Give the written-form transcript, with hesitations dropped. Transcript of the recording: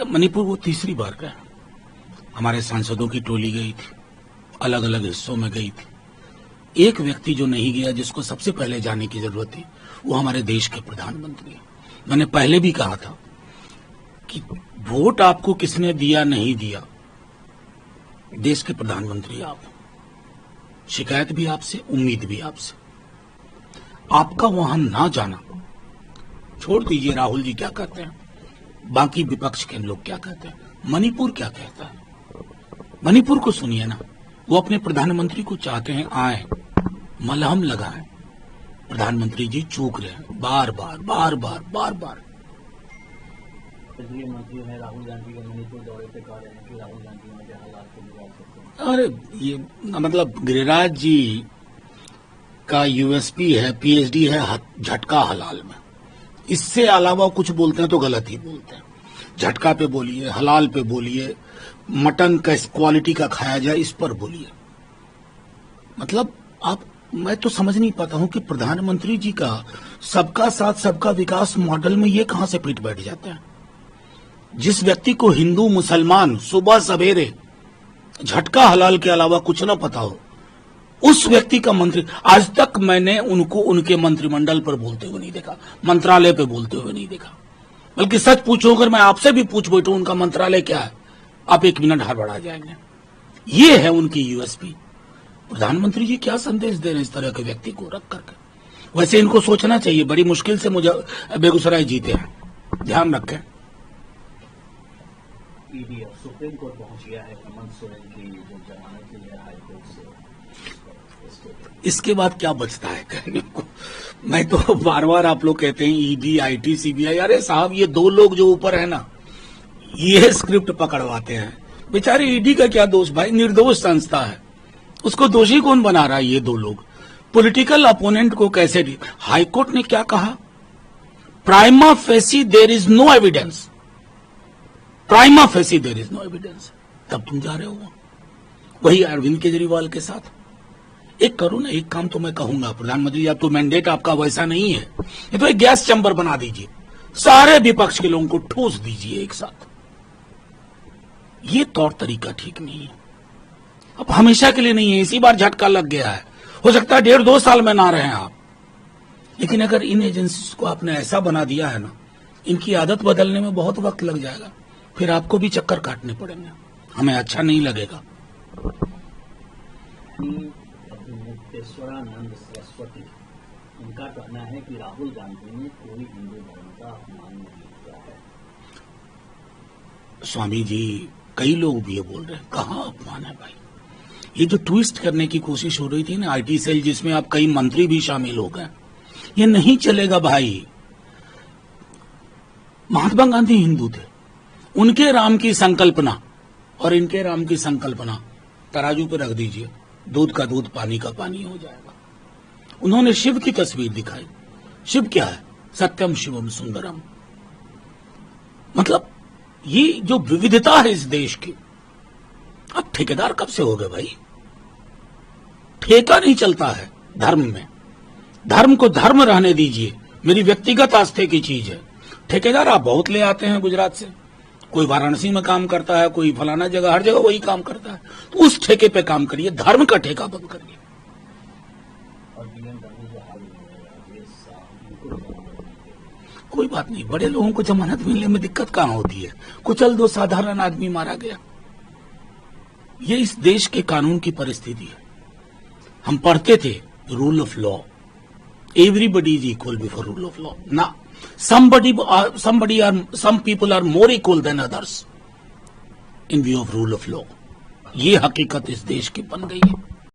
मणिपुर वो तीसरी बार गया। हमारे सांसदों की टोली गई थी, अलग अलग हिस्सों में गई थी। एक व्यक्ति जो नहीं गया, जिसको सबसे पहले जाने की जरूरत थी, वो हमारे देश के प्रधानमंत्री हैं। मैंने पहले भी कहा था कि वोट आपको किसने दिया नहीं दिया, देश के प्रधानमंत्री आप, शिकायत भी आपसे, उम्मीद भी आपसे। आपका वहां ना जाना, छोड़ दीजिए राहुल जी क्या कहते हैं, बाकी विपक्ष के लोग क्या कहते हैं, मणिपुर क्या कहता है, मणिपुर को सुनिए ना। वो अपने प्रधानमंत्री को चाहते हैं आए, मलहम लगाएं। प्रधानमंत्री जी चूक रहे हैं, बार बार बार बार बार बार। केंद्रीय मंत्री ने राहुल गांधी के मणिपुर दौरे पे कह रहे हैं कि राहुल गांधी वहां के हालात को बिगाड़ सकते हैं। अरे ये मतलब गिरिराज जी का यूएसपी है, पीएचडी है झटका हलाल में। इससे अलावा कुछ बोलते हैं तो गलत ही बोलते हैं। झटका पे बोलिए, हलाल पे बोलिए, मटन का क्वालिटी का खाया जाए इस पर बोलिए। मतलब आप, मैं तो समझ नहीं पाता हूं कि प्रधानमंत्री जी का सबका साथ सबका विकास मॉडल में ये कहां से फिट बैठ जाता है। जिस व्यक्ति को हिंदू मुसलमान सुबह सवेरे झटका हलाल के अलावा कुछ ना पता हो, उस व्यक्ति का मंत्री, आज तक मैंने उनको उनके मंत्रिमंडल पर बोलते हुए नहीं देखा, मंत्रालय पे बोलते हुए नहीं देखा। बल्कि सच पूछो, अगर मैं आपसे भी पूछ बैठूं उनका मंत्रालय क्या है, आप 1 मिनट हड़बड़ा जाएंगे। ये है उनकी यूएसपी। प्रधानमंत्री जी क्या संदेश दे रहे हैं इस तरह के व्यक्ति को रख करके। वैसे इनको सोचना चाहिए, बड़ी मुश्किल से मुझे बेगूसराय जीते हैं, ध्यान रखें। ईडी सुप्रीम कोर्ट पहुंच गया है हेमंत सोरेन की जो जमानत के लिए हाईकोर्ट से। इसके बाद क्या बचता है कहने को। मैं तो बार बार, आप लोग कहते हैं ईडी, आईटी, सीबीआई, अरे साहब ये 2 लोग जो ऊपर है ना, ये स्क्रिप्ट पकड़वाते हैं। बेचारे ईडी का क्या दोष भाई, निर्दोष संस्था है, उसको दोषी कौन बना रहा है। ये 2 लोग पॉलिटिकल अपोनेंट को कैसे, हाईकोर्ट ने क्या कहा, prima facie there is no evidence, prima facie there is no evidence. तब तुम जा रहे हो वही अरविंद केजरीवाल के साथ। एक करो ना, एक काम तो मैं कहूंगा प्रधानमंत्री, या तो मैंडेट आपका वैसा नहीं है, ये तो एक गैस चैम्बर बना दीजिए, सारे विपक्ष के लोगों को ठूस दीजिए एक साथ। ये तौर तरीका ठीक नहीं है। अब हमेशा के लिए नहीं है, इसी बार झटका लग गया है, हो सकता है 1.5-2 साल में ना रहे आप। लेकिन अगर इन एजेंसीज को आपने ऐसा बना दिया है ना, इनकी आदत बदलने में बहुत वक्त लग जाएगा, फिर आपको भी चक्कर काटने पड़ेंगे, हमें अच्छा नहीं लगेगा। मुक्तेश्वरानंद सरस्वती, उनका कहना है कि राहुल गांधी ने कोई हिंदू धर्म का अपमान नहीं किया है। स्वामी जी, कई लोग भी ये बोल रहे हैं, कहां अपमान है भाई। ये जो ट्विस्ट करने की कोशिश हो रही थी ना, आईटी सेल जिसमें आप कई मंत्री भी शामिल हो गए, ये नहीं चलेगा भाई। महात्मा गांधी हिंदू थे, उनके राम की संकल्पना और इनके राम की संकल्पना तराजू पर रख दीजिए, दूध का दूध पानी का पानी हो जाएगा। उन्होंने शिव की तस्वीर दिखाई। शिव क्या है, सत्यम शिवम सुंदरम। मतलब ये जो विविधता है इस देश की, अब ठेकेदार कब से हो गए भाई। ठेका नहीं चलता है धर्म में, धर्म को धर्म रहने दीजिए, मेरी व्यक्तिगत आस्थे की चीज है। ठेकेदार आप बहुत ले आते हैं गुजरात से, कोई वाराणसी में काम करता है, कोई फलाना जगह, हर जगह वही काम करता है, तो उस ठेके पे काम करिए, धर्म का ठेका बंद करिए। कोई बात नहीं, बड़े लोगों को जमानत मिलने में दिक्कत कहां होती है, कुचल 2 साधारण आदमी मारा गया। ये इस देश के कानून की परिस्थिति है। हम पढ़ते थे rule of law, everybody is equal before rule of law ना, some people are more equal than others in view of rule of law। ये हकीकत इस देश की बन गई है।